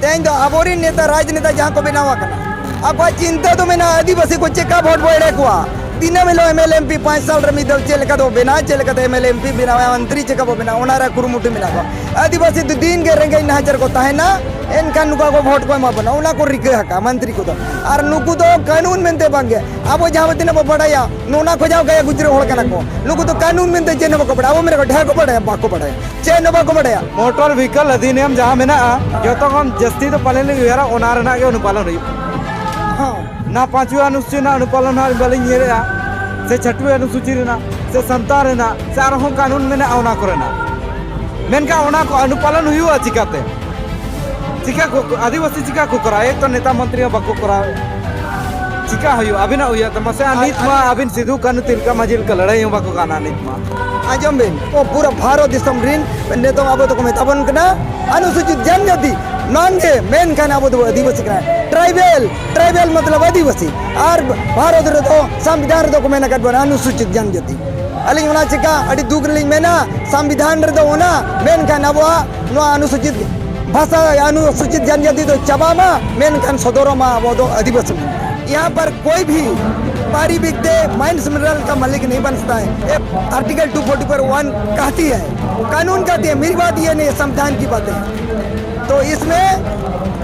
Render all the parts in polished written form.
तेन तो अबोरी नेता राजनेता जहाँ को बनावा करना अब चिंता तो मेना आदिवासी को चेका वोट बोड़े को तीना मिलो एमएलए एमपी 5 साल रमी दल चेलका तो बिना चेलका तो एमएलए एमपी बिना मंत्री चेका वो बिना ओनारा कुरुमुटु मिला को आदिवासी तो दिन के रेंगे नहजर को ताहेना एनका नुका को वोट को मा बना उना को रिके हका मंत्री को तो और नुकु तो कानून मेनते बांगे अब जहाँ दिन वो पढ़ाया नोना को जाओ गया गुजरे होड़ कना को नुकु तो कानून मेनते चेन को पढ़ा वो मेरे को ढेर को पढ़ाया बाको पढ़ाया चेन बाको पढ़ाया मोटर व्हीकल अधिनियम जहाँ मेना जो तो हम जस्ती तो पालन यारा ओनार ना के अनुपालन रही हाँ ना 5वीं अनुसूची ना अनुपालन ना बलिंग ये रे से 6वीं अनुसूची रे ना से संता रे ना से आरो कानून में ना ओना करे ना मेनका ओना को अनुपालन हुआ चिकाते चिका को आदिवासी चिका को करा एक तो नेता मंत्री बाको करा चिका हुआ अभिना हुआ तो मसे अनित मा अभिन सिद्धू कानू तिलका मजिल का लड़ाई बाको गाना अनित मा आजम बिन वो पूरा भारत दिसम रिन नेता अब तो में तबन कना अनुसूचित जनजाति नांगे मेन खाना अब तो आदिवासी कना ट्राइबल मतलब आदिवासी और भारत रे तो संविधान रे तो मेना कट बना अनुसूचित जनजाति अलिंग वना चिका अडी दुगलिंग मेना संविधान रे तो ओना मेन खाना वो नो अनुसूचित भाषा अनुसूचित जनजाति तो चबामा मेन खान सदोरमा वो तो आदिवासी यहाँ पर कोई भी पारी बिकते माइंस मिनरल का मालिक नहीं बन सकता है आर्टिकल 240 पर 1 कहती है कानून कहती है मेरी बात ये नहीं संविधान की बात है तो इसमें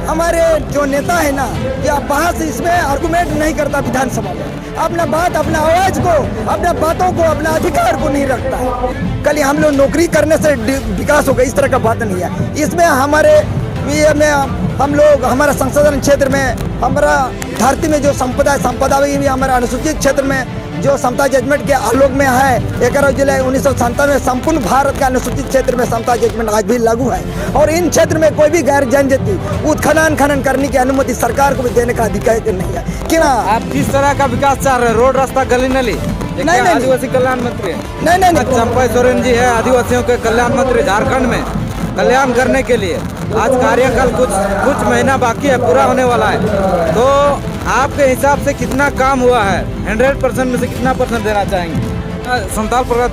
हमारे जो नेता है ना या बहस इसमें आर्गुमेंट नहीं करता विधानसभा में अपना बात अपना आवाज को अपना बातों को अपना अधिकार को नहीं रखता है कल हम लोग नौकरी करने से विकास होगा इस तरह का बात नहीं है इसमें हमारे में हम लोग हमारा संसदीय क्षेत्र में हमारा धरती में जो संपदा भी हमारे अनुसूचित क्षेत्र में जो समता जजमेंट के आलोक में है 11 जुलाई 1997 संपूर्ण भारत का अनुसूचित क्षेत्र में समता जजमेंट आज भी लागू है और इन क्षेत्र में कोई भी गैर जनजाति खनन करने की अनुमति सरकार को भी देने का अधिकार नहीं है क्यों आप किस तरह का विकास चाह रहे हैं रोड रास्ता गली नली नहीं आदिवासी कल्याण मंत्री नहीं चंपा सोरेन जी है आदिवासियों के कल्याण मंत्री झारखंड में कल्याण करने के लिए आज कार्यकाल कुछ महीना बाकी है पूरा होने वाला है तो आपके हिसाब से कितना काम हुआ है 100% में से कितना % देना चाहेंगे संताल परगना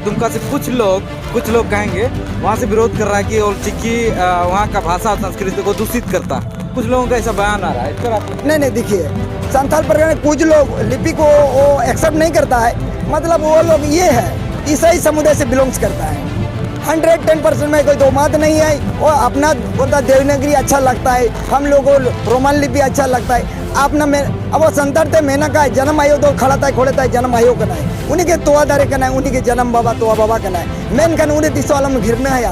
दुमका से कुछ लोग कहेंगे वहाँ से विरोध कर रहा है कि और चिक्की वहाँ का भाषा और संस्कृति को दूषित करता कुछ लोगों का ऐसा बयान आ रहा है इस पर आप नहीं देखिए संताल परगना कुछ लोग लिपि को वो एक्सेप्ट नहीं करता है मतलब वो लोग ये है ईसाई समुदाय से बिलोंग्स करता है 110% में कोई दो बात नहीं है और अपना बोलता देवनागरी अच्छा लगता है हम लोगों को रोमन लिपि अच्छा लगता है अपना में अब वो संतर थे मेना का जन्म आयोग तो खड़ा था खोड़ता है जन्म आयोग करना है उन्हीं के तोआ दारे करना है उन्हीं के जन्म बाबा तोआ बाबा करना है मेन कन उन्हें तीसो आलम घिरना है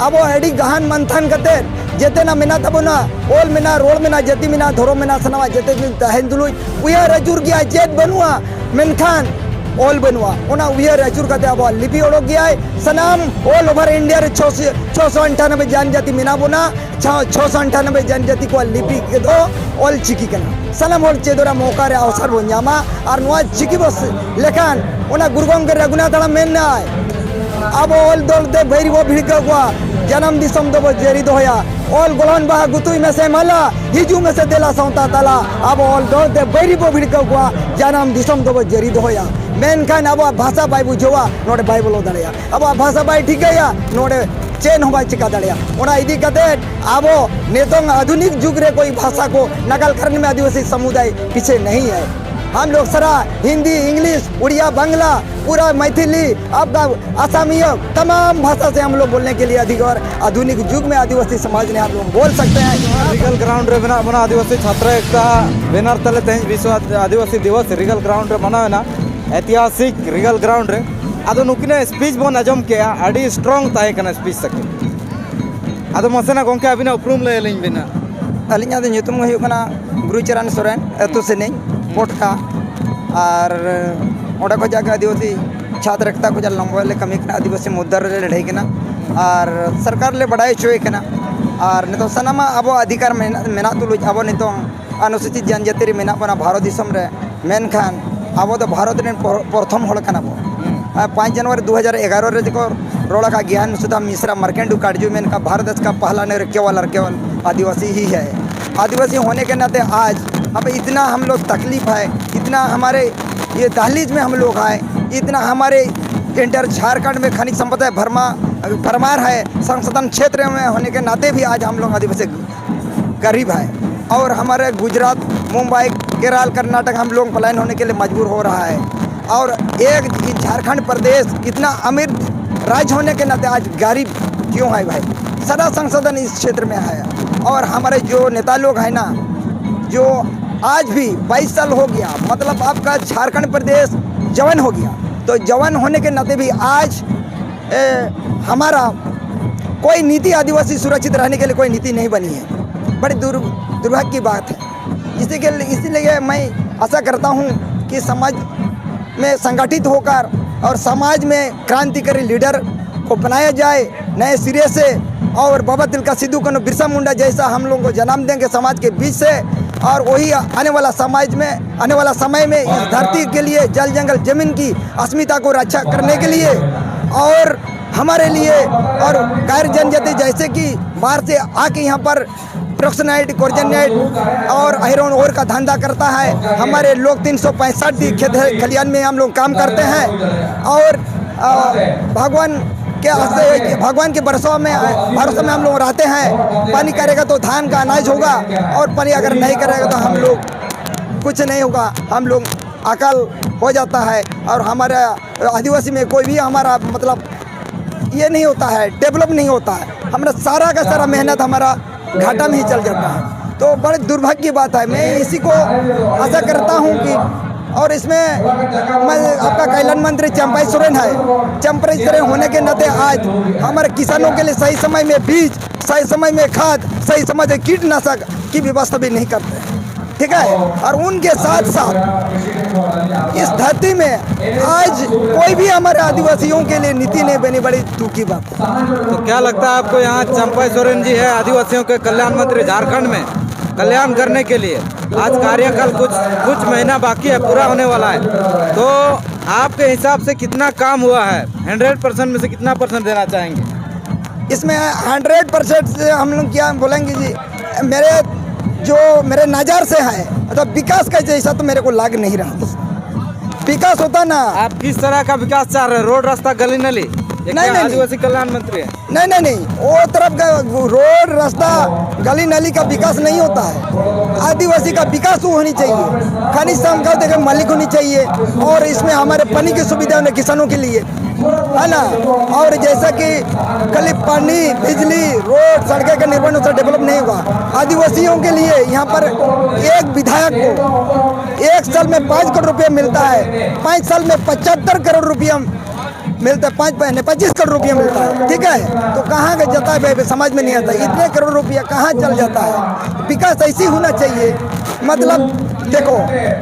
अब वो एडी गहन मंथन करते जेते ना मिना तब ना ओल मिना रोल मिना जति मिना धोरो मिना सनवा जेते हिंदुलुई उया रजूर गया जेत बनुआ मेनखान ऑल बनवा उना उयर अचूर कहते अब लिपि ओडोक गया है सनाम ऑल ओवर इंडिया रे 698 जनजाति मिना बोना 698 जनजाति को लिपि के दो ऑल चिकी कना सनाम ऑल चेदोरा मौका रे अवसर बन जामा और नवा चिकी बस लेकिन उना गुरुगोंग के रघुनाथ मेन ना अब ऑल दल दे भैरी वो भिड़ गवा जन्म दिसम दो जेरी दोया ऑल गोलन बहा गुतुई में से माला हिजू में से देला सौता ताला अब ऑल दल दे भैरी वो भिड़ गवा जन्म दिसम दो जेरी दोया मेनखान अब भाषा बाय बुझवा नोडे बाय बोलो दाड़िया अब भाषा बाय ठीक है नोडे चेन हो बाय चिका दाड़िया ओना इदी कते अब नेतों आधुनिक युग रे कोई भाषा को नकल करने में आदिवासी समुदाय पीछे नहीं है हम लोग सारा हिंदी इंग्लिश उड़िया बांग्ला पूरा मैथिली आपका असमिय तमाम भाषा से हम लोग बोलने के लिए अधिकार आधुनिक युग में आदिवासी समाज ने आप लोग बोल सकते हैं रिगल ग्राउंड रे बना आदिवासी छात्र एकता बैनर तले तेज विश्व आदिवासी दिवस रिगल ग्राउंड रे बनावे ना ऐतिहासिक रिगल ग्राउंड रे अदो नुकिने स्पीच बन आजम के अड़ी स्ट्रांग ताहे कना स्पीच सके अदो मसेना गोंके अबिना उपरूम ले लें बिना अलिंगा दो nyutum हुई कना गुरुचरण सोरेन अतु से नहीं पोटका और ओडा को जाके आदिवासी छात्र एकता को जल लंबोले कमी कना आदिवासी मुद्दा रे लड़ाई कना और सरकार ले बढ़ाई चोय कना और नितो सनामा अब अधिकार मेना तुलुज अब नितो अनुसूचित जनजाति रे मेना बना भारत दिसम रे मेनखान अब तो भारत रे प्रथम हड़ कना बो 5 जनवरी 2011 रे देखो रोड़ा का ज्ञान सुधा मिश्रा मर्केंडू काटजू में का भारत देश का पहला ने केवल आदिवासी ही है आदिवासी होने के नाते आज हमें इतना हम लोग तकलीफ है इतना हमारे ये दहलीज में हम लोग आए इतना हमारे इंटर झारखंड में खनिज संपदा भरमार है संसदन क्षेत्र में होने के नाते भी आज हम लोग आदिवासी गरीब है और हमारे गुजरात, मुंबई, केरल, कर्नाटक हम लोग पलायन होने के लिए मजबूर हो रहा है। और एक झारखंड प्रदेश इतना अमीर राज्य होने के नाते आज गरीब क्यों है भाई? सारा संशोधन इस क्षेत्र में है। और हमारे जो नेता लोग हैं ना, जो आज भी 22 साल हो गया, मतलब आपका झारखंड प्रदेश जवान हो गया, तो जवान होने के नाते भी आज हमारा कोई नीति आदिवासी सुरक्षित रहने के लिए कोई नीति नहीं बनी है। बड़ी दुर्भाग्य की बात है। इसीलिए मैं आशा करता हूँ कि समाज में संगठित होकर और समाज में क्रांतिकारी लीडर को बनाया जाए नए सिरे से, और बाबा तिलका सिद्धू कान्हू बिरसा मुंडा जैसा हम लोगों को जन्म देंगे समाज के बीच से। और वही आने वाला समय में इस धरती के लिए, जल जंगल जमीन की अस्मिता को रक्षा करने के लिए और हमारे लिए और गैर जनजाति जैसे कि बाहर से आके यहाँ पर प्रोक्सनाइट, कोर्जनाइट और आयरन ओर का धंधा करता है। हमारे लोग 365 खेत खलियान में हम लोग काम करते हैं और भगवान के भरोसे में हम लोग रहते हैं। पानी करेगा तो धान का अनाज होगा, और पानी अगर नहीं करेगा तो हम लोग कुछ नहीं होगा, हम लोग अकाल हो जाता है। और हमारे आदिवासी में कोई भी हमारा मतलब ये नहीं होता है, डेवलप नहीं होता है। हमारा सारा का सारा मेहनत हमारा घाटा में ही चल जाता है। तो बड़े दुर्भाग्य की बात है। मैं इसी को आशा करता हूँ कि, और इसमें मैं आपका कल्याण मंत्री चंपाई सोरेन है। चंपाई सोरेन होने के नाते आज हमारे किसानों के लिए सही समय में बीज, सही समय में खाद, सही समय में कीटनाशक की व्यवस्था भी नहीं करते, ठीक है। और उनके साथ साथ इस धरती में आज कोई भी हमारे आदिवासियों के लिए नीति नहीं बनी, बड़ी दुख की बात है। तो क्या लगता है आपको, यहाँ चंपाई सोरेन जी है आदिवासियों के कल्याण मंत्री झारखंड में, कल्याण करने के लिए आज कार्यकाल कुछ महीना बाकी है, पूरा होने वाला है, तो आपके हिसाब से कितना काम हुआ है? 100% में से कितना % देना चाहेंगे? इसमें 100% से हम लोग क्या बोलेंगे जी, मेरे नज़र से है तो विकास का जैसा तो मेरे को लाग नहीं रहा। विकास होता ना, आप किस तरह का विकास चाह रहे हैं? रोड, रास्ता, गली नली? नहीं, आदिवासी कल्याण मंत्री है। नहीं, वो तरफ का रोड, रास्ता, गली नली का विकास नहीं होता है। आदिवासी का विकास होनी चाहिए, खनिज संपदा के मालिक होनी चाहिए, और इसमें हमारे पानी की सुविधा होने किसानों के लिए है ना। और जैसा कि खाली पानी, बिजली, रोड, सड़कें का निर्माण उससे डेवलप नहीं होगा। आदिवासियों के लिए यहाँ पर एक विधायक को 1 साल में 5 करोड़ रुपया मिलता है, 5 साल में 75 करोड़ रुपया मिलता है, 25 करोड़ रुपया मिलता है, ठीक है। तो कहाँ का जाता है भाई, समझ में नहीं आता इतने करोड़ रुपया कहाँ चल जाता है। विकास ऐसी होना चाहिए, मतलब देखो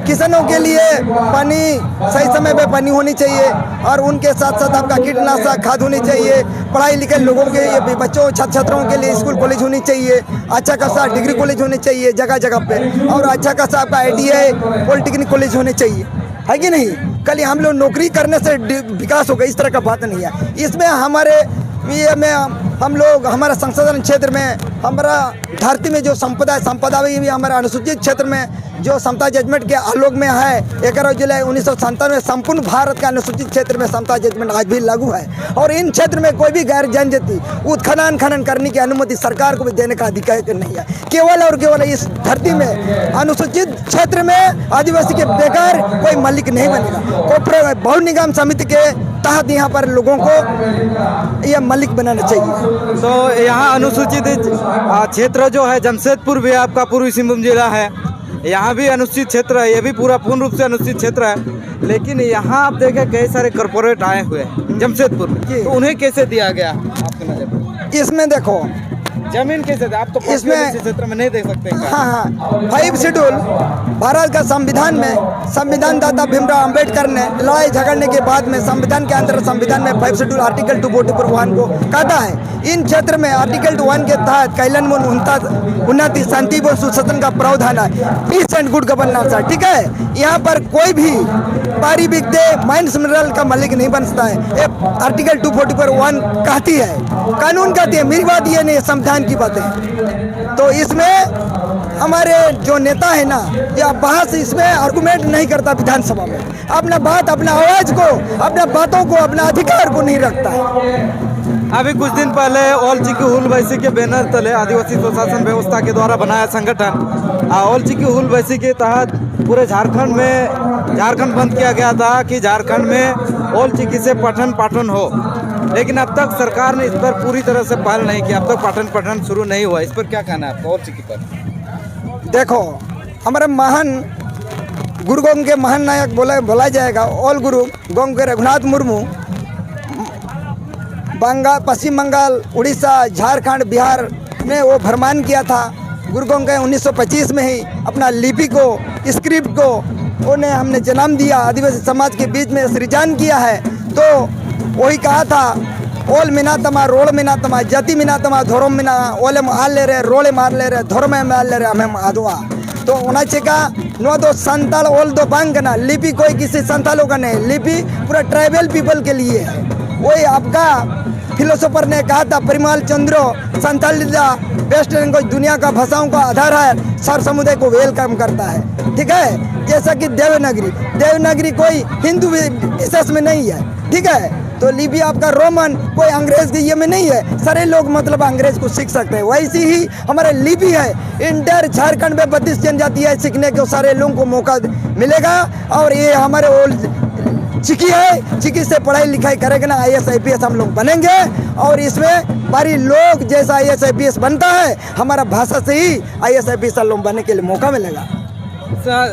किसानों के लिए पानी, सही समय पे पानी होनी चाहिए, और उनके साथ साथ आपका कीटनाशक खाद होनी चाहिए। पढ़ाई लिखे लोगों के लिए, बच्चों छात्रों के लिए स्कूल कॉलेज होनी चाहिए, अच्छा खासा डिग्री कॉलेज होने चाहिए जगह जगह पे, और अच्छा खासा आपका ITI पॉलिटेक्निक कॉलेज होने चाहिए, है कि नहीं। कल हम लोग नौकरी करने से विकास होगा, इस तरह का बात नहीं है। इसमें हम लोग हमारा संशोधन क्षेत्र में, हमारा धरती में जो संपदा भी हमारा अनुसूचित क्षेत्र में जो समता जजमेंट के आलोक में है, 11 जुलाई 1997 संपूर्ण भारत का अनुसूचित क्षेत्र में समता जजमेंट आज भी लागू है। और इन क्षेत्र में कोई भी गैर जनजाति उत्खनन करने की अनुमति सरकार को भी देने का अधिकार नहीं है। केवल और केवल इस धरती में अनुसूचित क्षेत्र में आदिवासी के बेकार कोई मालिक नहीं बनेगा। बहु निगम समिति के तहत यहाँ पर लोगों को यह मालिक बनाना चाहिए। तो यहाँ अनुसूचित क्षेत्र जो है, जमशेदपुर भी आपका पूर्वी सिंहभूम जिला है, यहाँ भी अनुसूचित क्षेत्र है, ये भी पूरा पूर्ण रूप से अनुसूचित क्षेत्र है। लेकिन यहाँ आप देखें कई सारे कॉर्पोरेट आए हुए हैं जमशेदपुर में, तो उन्हें कैसे दिया गया आपके नजर में? इसमें देखो जमीन कैसे आप तो इसमें क्षेत्र में नहीं देख सकते। हाँ, 5 शेड्यूल भारत का संविधान में संविधान दाता भीमराव अंबेडकर ने लड़ाई झगड़ने के बाद में संविधान के अंदर संविधान में 5 शेड्यूल आर्टिकल 244 को कहता है। इन क्षेत्र में आर्टिकल 1 के तहत कल्याण उन्नति, शांति व सुशासन का प्रावधान है, पीस एंड गुड गवर्नेंस है, ठीक है। यहाँ पर कोई भी पारी बिकते माइंस मिनरल का मालिक नहीं बन सकता है। आर्टिकल 244 कहती है, कानून कहती है, मेरी बात ये नहीं, संविधान की बात है। तो इसमें हमारे जो नेता है ना, या बहस इसमें आर्गुमेंट नहीं करता विधानसभा में, अपना बात, अपना आवाज को, अपना बातों को, अपना अधिकार को नहीं रखता है। अभी कुछ दिन पहले ऑल चिकी हुल वैसी के बैनर तले आदिवासी स्वशासन व्यवस्था के द्वारा बनाया संगठन ऑल चिकी हुल वैसी के तहत पूरे झारखंड बंद किया गया था कि झारखंड में ऑल चिकी से पठन पाठन हो, लेकिन अब तक सरकार ने इस पर पूरी तरह से पहल नहीं किया। अब तक पठन पाठन शुरू नहीं हुआ। इस पर क्या कहना है आपका ऑल चिकी पर? देखो, हमारे महान गुरु गोंग के महान नायक बोला जाएगा ऑल गुरु गोंग के रघुनाथ मुर्मू पश्चिम बंगाल, उड़ीसा, झारखंड, बिहार में वो भ्रमण किया था। गुरु गोंग के 1925 में ही अपना लिपि को, स्क्रिप्ट को उन्हें हमने जन्म दिया, आदिवासी समाज के बीच में सृजन किया है। तो वही कहा था ओल मिना तमा रोल मिना तमा जाति मिना तमा धर्म मिना ओले मार ले रहे रोले मार ले रहे धर्म मार ले रहे हमें आदवा। तो उन्हें चेका नो दो संताल ओल दो बांग ना लिपि कोई किसी संतालों का नहीं, लिपि पूरा ट्राइबल पीपल के लिए है। वही आपका फिलोसोफर ने कहा था परिमल चंद्रो संताल वेस्ट लैंग्वेज दुनिया का भाषाओं का आधार है, सर समुदाय को वेलकम करता है। ठीक है, जैसा कि देवनागरी कोई हिंदू विशेष में नहीं है। ठीक है, तो लिपि आपका रोमन कोई अंग्रेज के ये में नहीं है, सारे लोग मतलब अंग्रेज को सीख सकते हैं। वैसी ही हमारे लिपि है, इंटर झारखंड में 32 जनजाति है, सीखने को सारे लोगों को मौका मिलेगा। और ये हमारे ओल्ड चिकी है, चिकी से पढ़ाई लिखाई करेंगे ना IAS IPS हम लोग बनेंगे। और इसमें बारी लोग जैसा IAS IPS बनता है, हमारा भाषा से ही IAS IPS लोग बनने के लिए मौका मिलेगा।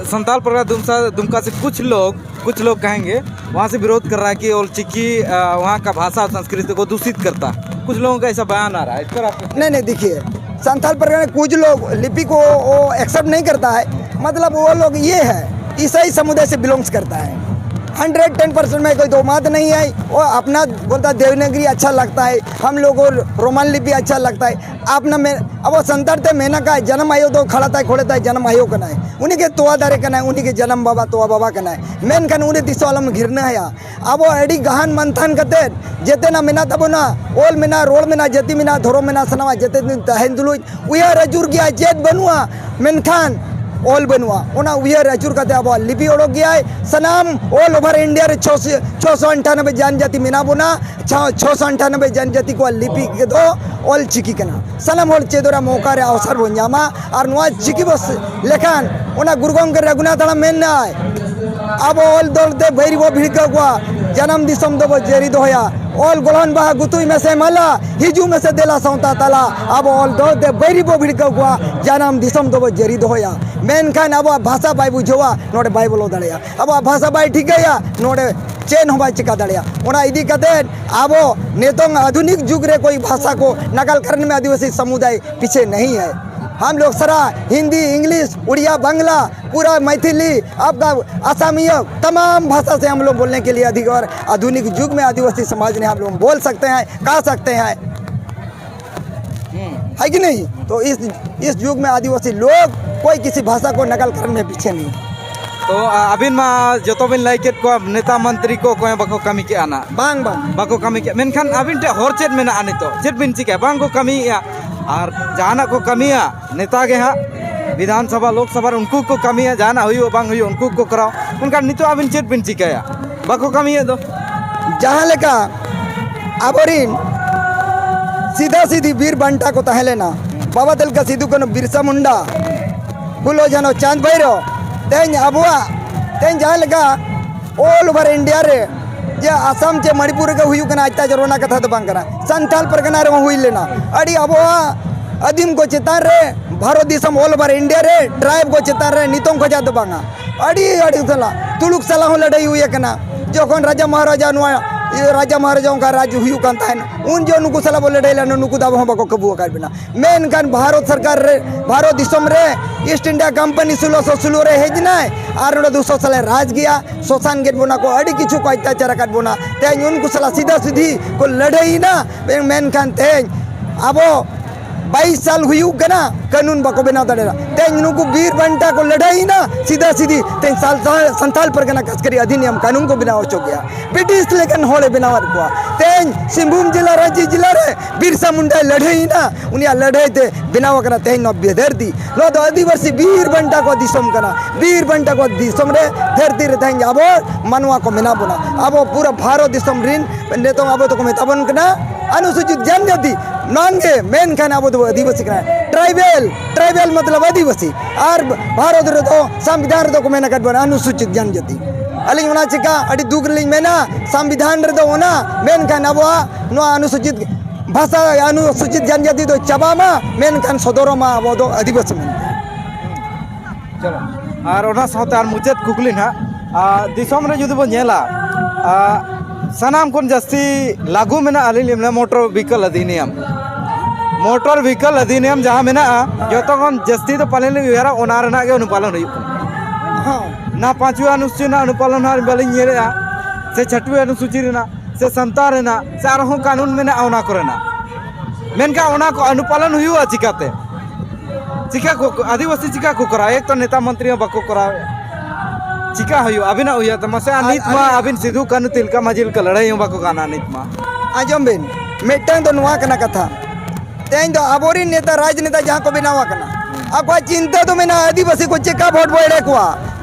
संताल परगना दुमका से कुछ लोग कहेंगे वहाँ से विरोध कर रहा है कि ओल चिकी वहाँ का भाषा और संस्कृति को दूषित करता है। कुछ लोगों का ऐसा बयान आ रहा है, इस पर आप? नहीं, देखिए, संताल परगना कुछ लोग लिपि को वो एक्सेप्ट नहीं करता है। मतलब वो लोग ये है ईसाई समुदाय से बिलोंग्स करता है। 110% में कोई दो बात नहीं है। वो अपना बोलता देवनागरी अच्छा लगता है, हम लोगों को रोमन लिपि अच्छा लगता है। अपना में अब वो संतर थे मेना का जन्म आयोग तो खड़ा था खोड़ता है जन्म आयोग का है, उन्हीं के तोआदारे का है, उन्हीं के जन्म बाबा तोआ बाबा का है। मेन खान उन्हें दिशा वाला में घिरना है। अब वो एडी गहन मंथन करते जेते ना मिना तब ना ओल मिना रोल मिना जति मिना धोरो मिना सनवा जेते हिंदुलू उया रजूर गया जेत बनुआ मेनखान ओल बनवा ओना उयर अचूर करते अब लिपि ओडोक गया है। सनाम ऑल ओवर इंडिया रे 698 जनजाति मिना बोना 698 जनजाति को लिपि के दो ओल चिकी कना सनाम ओल चेदोरा मौका रे अवसर बन जामा और नुआ चिकी बस लेखान ओना गुरुगोंग के रघुनाथ मेन ना अब ओल दौड़ते भैरी वो भिड़ गवा जन्म दिसम दो जेरी दोया ओल गोलन बहा गुतुई में से मला हिजू में से देला सौता ताला अब ओल दौड़ते भैरी वो भिड़ गवा जन्म दिसम दो जेरी दोया मेन खान अब भाषा बाई बुझवा नोड़े बाई बोलो दड़िया अब भाषा बाई ठीक गया नोड़े चेन हो बाई चिका दड़िया ओना इदी कते अब नेतों आधुनिक युग रे कोई भाषा को नकल करने में आदिवासी समुदाय पीछे नहीं है। हम लोग सारा हिंदी, इंग्लिश, उड़िया, बांग्ला, पूरा मैथिली, आपका असमिया तमाम भाषा से हम लोग बोलने के लिए अधिक और आधुनिक युग में आदिवासी समाज ने हम लोग बोल सकते हैं, कह सकते हैं, है कि नहीं। तो इस युग में आदिवासी लोग कोई किसी भाषा को नकल करने में पीछे नहीं। तो अबिन मा जो बिन लाइकेट को नेता मंत्री को कोई बको कमी के आना बांग बको कमी के मेनखान अबिन टे होर चेत में आने तो चेत बिन चिके बांग को कमी या और जहाना को कमी या नेता के हाँ विधानसभा लोकसभा उनको को कमी है जहाना हुई बांग हुई उनको को कराओ उनका नितो अबिन चेत बिन चिके या बको कमी है तो जहाँ लेका अबोरिन सीधा सीधी वीर बंटा को तहले ना बाबा दल का सीधु को बिरसा मुंडा फुलो जानो चांद भैरो तेज अबुआ तेज जहाँ लेका ऑल ओवर इंडिया रे जे आसाम चे मणिपुर के हुई कना अत्याचारोना कथा तो बांग करा संथाल परगना रे हुई लेना अड़ी अबुआ अदीम को चेतान रे भारत दिसम ऑल ओवर इंडिया रे ट्राइब को चेतान रे नितों को जात बांगा अड़ी सला तुलुक सला हो लड़ाई हुई कना जोखन राजा महाराजा नुआ राजा महाराजाओं का राज्य हुई उन जो नुकु सला बोले डेला नुकु दाब हम बको कबू कर बिना मेन खान भारत सरकार रे भारत दिसम रे ईस्ट इंडिया कंपनी सुलो रे हेजना आर 200 साल राज गया शोषण गेट बोना को अड़ी किछु को अत्याचार काट बोना तेज उनको सला सीधा सीधी को लड़ाई ना मेन खान तेज अब 22 साल हुई कना कानून बको बनाव दड़ेरा तेज नुकु वीर बंटा को लड़ाई ना सीधा सीधी तेज संथाल परगना कसकरी अधिनियम कानून को बनाव चो गया ब्रिटिश लेकिन होले बनाव को तेज सिंहभूम जिला रांची जिला रे बिरसा मुंडा लड़ाई ना उनिया लड़ाई ते बनाव कना तेज न बेदर्दी लो तो आदिवासी वीर बंटा को दिसम कना वीर बंटा को दिसम रे धरती रे तेज अब मनवा को मिना बोना अब पूरा भारत दिसम रिन नेतो अब तो को मेताबन कना अनुसूचित जनजाति नांगे मेन खान अब आदिवासी का ट्राइबल मतलब आदिवासी और भारत रो संविधान रो को मेना कर बना अनुसूचित जनजाति अलिंग होना चिका अड़ी दुगलिंग मेना संविधान रो होना मेन खान अब नो अनुसूचित भाषा अनुसूचित जनजाति तो चबामा मेन खान सदरोमा अब दो आदिवासी में चलो और ओना साथ और मुचाद कुकली ना दिसोम रे जुदी बो नेला सनाम कोन जस्ती लागू में ना अली लिमला मोटर व्हीकल अधिनियम जहाँ में ना जो तो कौन जस्ती तो पालन यारा ओनार ना के अनुपालन हुई ना पांचवी अनुसूची ना अनुपालन हार बलिंग ये रे से छठवी अनुसूची रे ना से संतार रे ना से आरहों कानून में ना ओना करे ना मेन का ओना को अनुपालन हुई हुआ चिकाते चिका को आदिवासी चिका को करा एक तो नेता मंत्री बको करा चिका हुई अभी ना हुई तो मसे अनित मा अभी सिद्धू कानू तिलका मजिल का लड़ाई बको गाना अनित मा आजम बिन मिट्टन तो नुआ कना कथा तेन तो अबोरी नेता राजनेता जहाँ को बनावा कना अब चिंता तो मेना आदिवासी को चेका वोट बोले को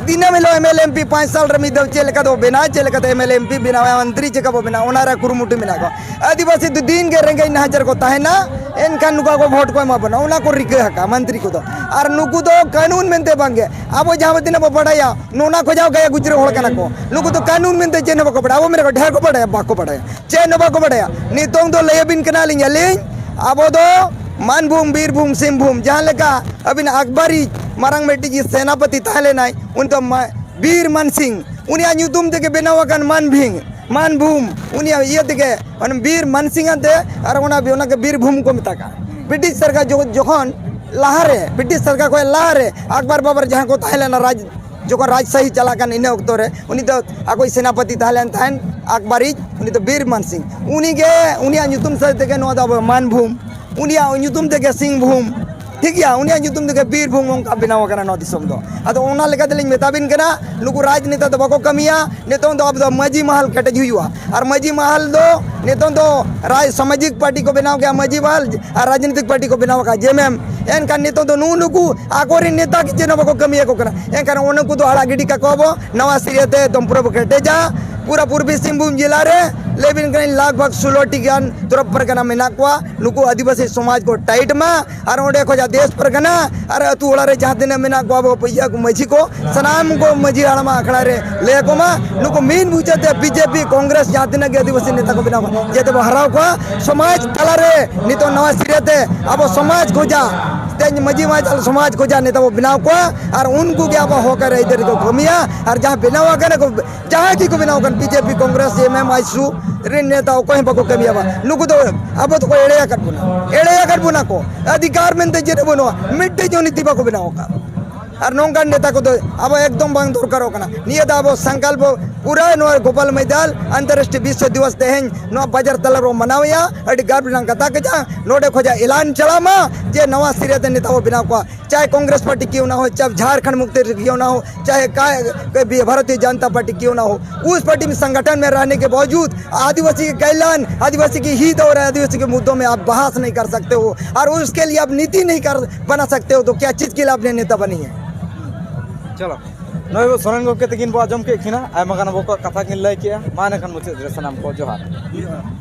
दिन में लो एमएलए एमपी 5 साल रमी दो चेल का दो बिना चेल का एमएलए एमपी बिना मंत्री चेका वो बिना ओनारा कुरुमुटी बिना को आदिवासी तो दिन के रेंगे नहजर को ताहेना इनका नुका को वोट को मा बना उना को रिके हका मंत्री को तो और नुकु तो कानून में ते बांगे अब जहाँ दिन वो पढ़ाया नोना को जाओ गया गुजरे होड़ कना को नुकु तो कानून में ते चेन को पढ़ा वो मेरे को ढेर को पढ़ाया बाको पढ़ाया चेन बाको पढ़ाया नितों तो ले बिन कना लिंग अब तो मानभूम बीरभूम सिंहभूम जहाँ लेका अभी अकबरी मारंग मेटी जी सेनापति ताहले नाय उन तो वीर मन सिंह उनिया न्यूतुम ते के बेनावाकन मानभूम उनिया ये ते के वीर मन सिंह ते और उना भी उना के बीरभूम को मिताका ब्रिटिश सरकार जो जोखन लाहरे ब्रिटिश सरकार को लाहरे अकबर बाबर जहाँ को ताहले ना राज जो राजशाही चला कर इन वक्त रे उनी तो आको सेनापति ताहलेन ताहन अकबरी उनी तो वीर मन सिंह उनी के उनिया न्यूतुम से ते के नो दा मानभूम उनिया न्यूतुम ते के सिंहभूम ठीक है उनिया न्यूतुम ते के बीरभूम उनका बनाव करना नो दिसम दो अतो ओना लेका देलिंग मेताबिन कना नुकु राजनेता तो बको कमिया नेतों तो अब तो मजी महल कटे हुआ और मजी महल दो नेतों तो राज सामाजिक पार्टी को बनाव गया मजी महल और राजनीतिक पार्टी को बनाव का जेएमएम एनका नेतों तो नुकु आकोरी नेता की जेनो बको कमिया को करा एनका उनको तो हड़ा गिडी का कोबो नवा सिरियते तुम पूरा कटे जा पूरा पूर्वी सिंहभूम जिला रे लेकिन कहीं लगभग 16 ज्ञान तुरप परगना में नाकवा नुकु आदिवासी समाज को टाइट में और ओडे खोजा देश परगना अरे तू ओड़ा रे चाहते ने में नाकवा वो पैया को मजी को सनाम को मजी आड़मा अखड़ा रे ले को मा नुकु मीन बुझते बीजेपी कांग्रेस चाहते ने के आदिवासी नेता को बिना जेते वो हराव को समाज तला रे नी तो नवा सिरेते अब समाज खोजा तेज मजी माचल समाज खोजा नेता वो बिना को और उनको क्या होकर इधर को घूमिया और जहाँ बिना कर जहाँ की को बिना कर बीजेपी कांग्रेस एमएम आईसू रे नेता कहीं बको कमिया बा नुकु तो अब तो एड़ेया कर बुना को अधिकार में ते जेरे बनो मिट्टी जो नीति बको बिना होगा और नौका नेता को तो अब एकदम बंद दरकार होगा नियत अब संकल्प पूरा नो गोपाल मैदान अंतर्राष्ट्रीय विश्व दिवस तेहन नो बाजार तलर मनावया अड़ी गर्व कथा के जा नोडे खोजा ऐलान चलामा जे नवा सिरे ते नेता बिना को चाहे कांग्रेस पार्टी क्यों ना हो चाहे झारखंड मुक्ति क्यों ना हो चाहे भारतीय जनता पार्टी क्यों ना हो उस पार्टी में संगठन में रहने के बावजूद आदिवासी के कल्याण आदिवासी की हित और आदिवासी के मुद्दों में आप बहस नहीं कर सकते हो और उसके लिए आप नीति नहीं कर बना सकते हो तो क्या चीज़ के लिए आपने नेता बनी है चलो नय सोरेन गोके तकिन बो आजम के खिना आयमा गाना बो कथा किन लय के माने खान मुचे सनाम को जोहार